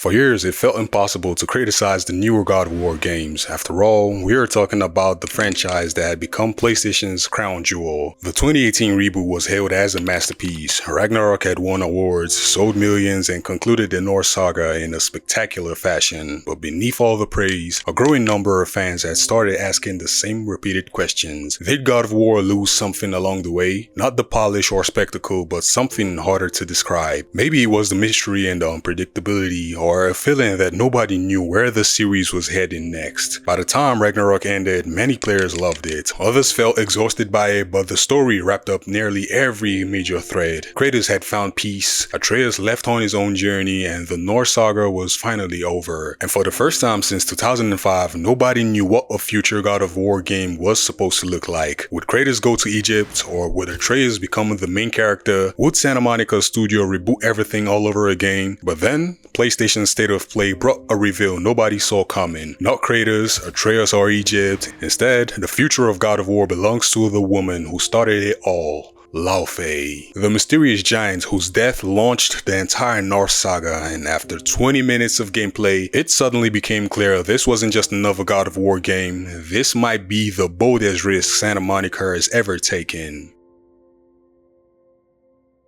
For years, it felt impossible to criticize the newer God of War games. After all, we are talking about the franchise that had become PlayStation's crown jewel. The 2018 reboot was hailed as a masterpiece. Ragnarök had won awards, sold millions, and concluded the Norse saga in a spectacular fashion. But beneath all the praise, a growing number of fans had started asking the same repeated questions. Did God of War lose something along the way? Not the polish or spectacle, but something harder to describe. Maybe it was the mystery and the unpredictability, or a feeling that nobody knew where the series was heading next. By the time Ragnarök ended, many players loved it. Others felt exhausted by it, but the story wrapped up nearly every major thread. Kratos had found peace, Atreus left on his own journey, and the Norse saga was finally over. And for the first time since 2005, nobody knew what a future God of War game was supposed to look like. Would Kratos go to Egypt, or would Atreus become the main character? Would Santa Monica Studio reboot everything all over again? But then, PlayStation's State of Play brought a reveal nobody saw coming. Not Kratos, Atreus, or Egypt. Instead, the future of God of War belongs to the woman who started it all. Laufey, the mysterious giant whose death launched the entire Norse saga, and after 20 minutes of gameplay, it suddenly became clear this wasn't just another God of War game, this might be the boldest risk Santa Monica has ever taken.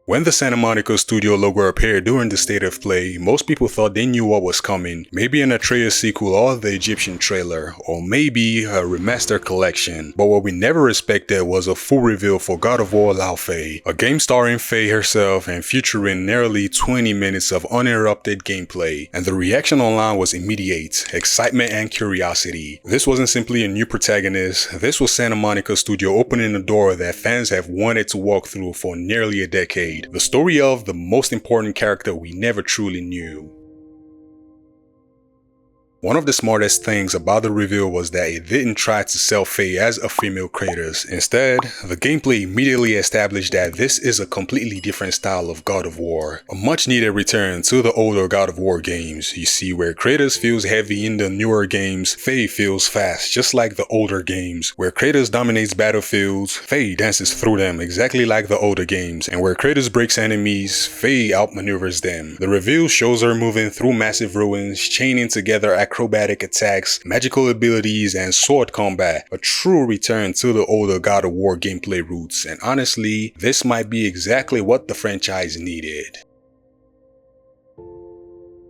When the Santa Monica Studio logo appeared during the State of Play, most people thought they knew what was coming. Maybe an Atreus sequel or the Egyptian trailer, or maybe a remastered collection. But what we never expected was a full reveal for God of War Laufey, a game starring Faye herself and featuring nearly 20 minutes of uninterrupted gameplay. And the reaction online was immediate, excitement and curiosity. This wasn't simply a new protagonist, this was Santa Monica Studio opening a door that fans have wanted to walk through for nearly a decade. The story of the most important character we never truly knew. One of the smartest things about the reveal was that it didn't try to sell Faye as a female Kratos. Instead, the gameplay immediately established that this is a completely different style of God of War. A much needed return to the older God of War games. You see, where Kratos feels heavy in the newer games, Faye feels fast, just like the older games. Where Kratos dominates battlefields, Faye dances through them exactly like the older games. And where Kratos breaks enemies, Faye outmaneuvers them. The reveal shows her moving through massive ruins, chaining together acrobatic attacks, magical abilities, and sword combat. A true return to the older God of War gameplay roots, and honestly, this might be exactly what the franchise needed.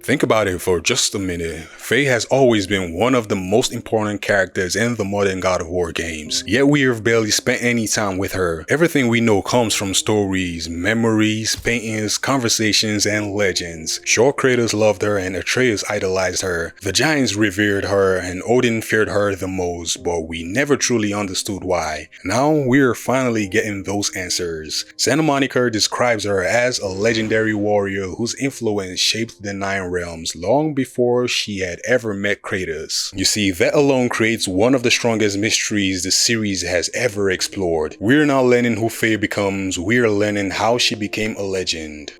Think about it for just a minute. Faye has always been one of the most important characters in the modern God of War games, yet we have barely spent any time with her. Everything we know comes from stories, memories, paintings, conversations, and legends. Sure, Kratos loved her and Atreus idolized her. The giants revered her and Odin feared her the most, but we never truly understood why. Now we're finally getting those answers. Santa Monica describes her as a legendary warrior whose influence shaped the Nine Realms long before she had ever met Kratos. You see, that alone creates one of the strongest mysteries the series has ever explored. We're not learning who Faye becomes, we're learning how she became a legend.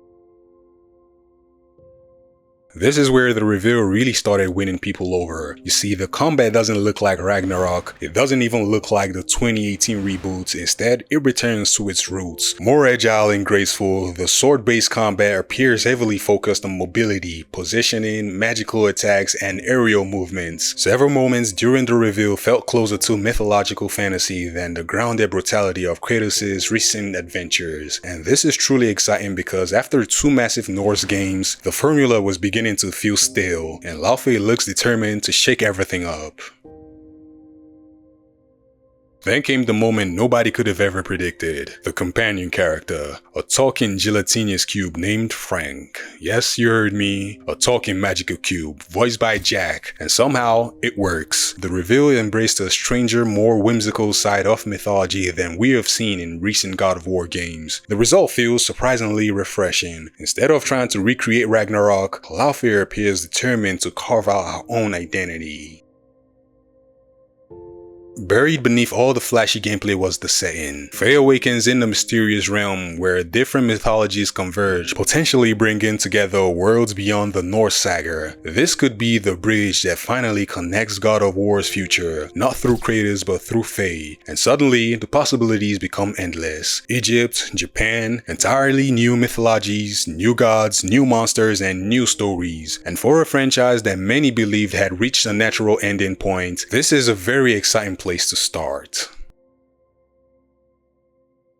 This is where the reveal really started winning people over. You see, the combat doesn't look like Ragnarök, it doesn't even look like the 2018 reboots. Instead, it returns to its roots. More agile and graceful, the sword-based combat appears heavily focused on mobility, positioning, magical attacks, and aerial movements. Several moments during the reveal felt closer to mythological fantasy than the grounded brutality of Kratos' recent adventures. And this is truly exciting because after two massive Norse games, the formula was beginning to feel stale, and Laufey looks determined to shake everything up. Then came the moment nobody could have ever predicted. The companion character, a talking gelatinous cube named Frank. Yes, you heard me, a talking magical cube, voiced by Jack, and somehow it works. The reveal embraced a stranger, more whimsical side of mythology than we have seen in recent God of War games. The result feels surprisingly refreshing. Instead of trying to recreate Ragnarök, Laufey appears determined to carve out her own identity. Buried beneath all the flashy gameplay was the setting. Faye awakens in the mysterious realm where different mythologies converge, potentially bringing together worlds beyond the Norse saga. This could be the bridge that finally connects God of War's future, not through Kratos but through Faye. And suddenly, the possibilities become endless. Egypt, Japan, entirely new mythologies, new gods, new monsters, and new stories. And for a franchise that many believed had reached a natural ending point, this is a very exciting place to start.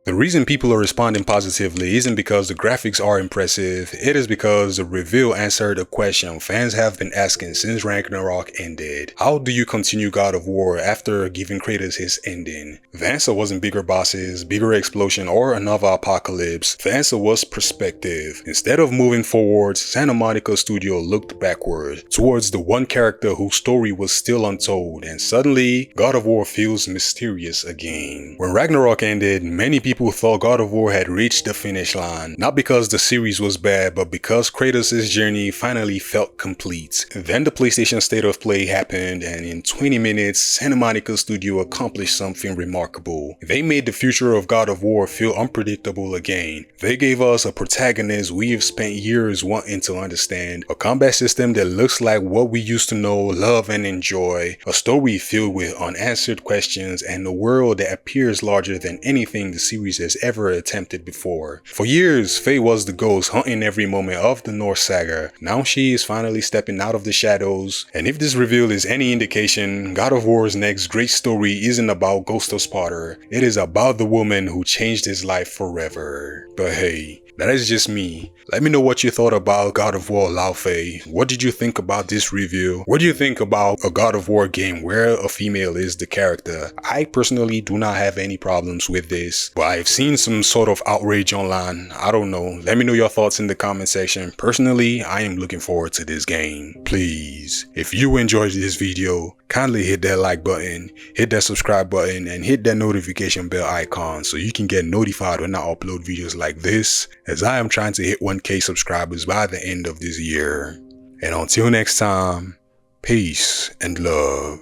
The reason people are responding positively isn't because the graphics are impressive, it is because the reveal answered a question fans have been asking since Ragnarök ended. How do you continue God of War after giving Kratos his ending? The answer wasn't bigger bosses, bigger explosion, or another apocalypse. The answer was perspective. Instead of moving forward, Santa Monica Studio looked backward, towards the one character whose story was still untold, and suddenly, God of War feels mysterious again. When Ragnarök ended, many people thought God of War had reached the finish line, not because the series was bad, but because Kratos' journey finally felt complete. Then the PlayStation State of Play happened, and in 20 minutes, Santa Monica Studio accomplished something remarkable. They made the future of God of War feel unpredictable again. They gave us a protagonist we have spent years wanting to understand, a combat system that looks like what we used to know, love, and enjoy, a story filled with unanswered questions, and a world that appears larger than anything the series has ever attempted before. For years, Faye was the ghost haunting every moment of the Norse saga. Now she is finally stepping out of the shadows, and if this reveal is any indication, God of War's next great story isn't about Ghost of Sparta, it is about the woman who changed his life forever. But hey, that is just me. Let me know what you thought about God of War Laufey. What did you think about this review? What do you think about a God of War game where a female is the character? I personally do not have any problems with this, but I've seen some sort of outrage online. I don't know. Let me know your thoughts in the comment section. Personally, I am looking forward to this game. Please, if you enjoyed this video, kindly hit that like button, hit that subscribe button, and hit that notification bell icon so you can get notified when I upload videos like this, as I am trying to hit 1K subscribers by the end of this year. And until next time, peace and love.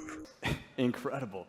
Incredible.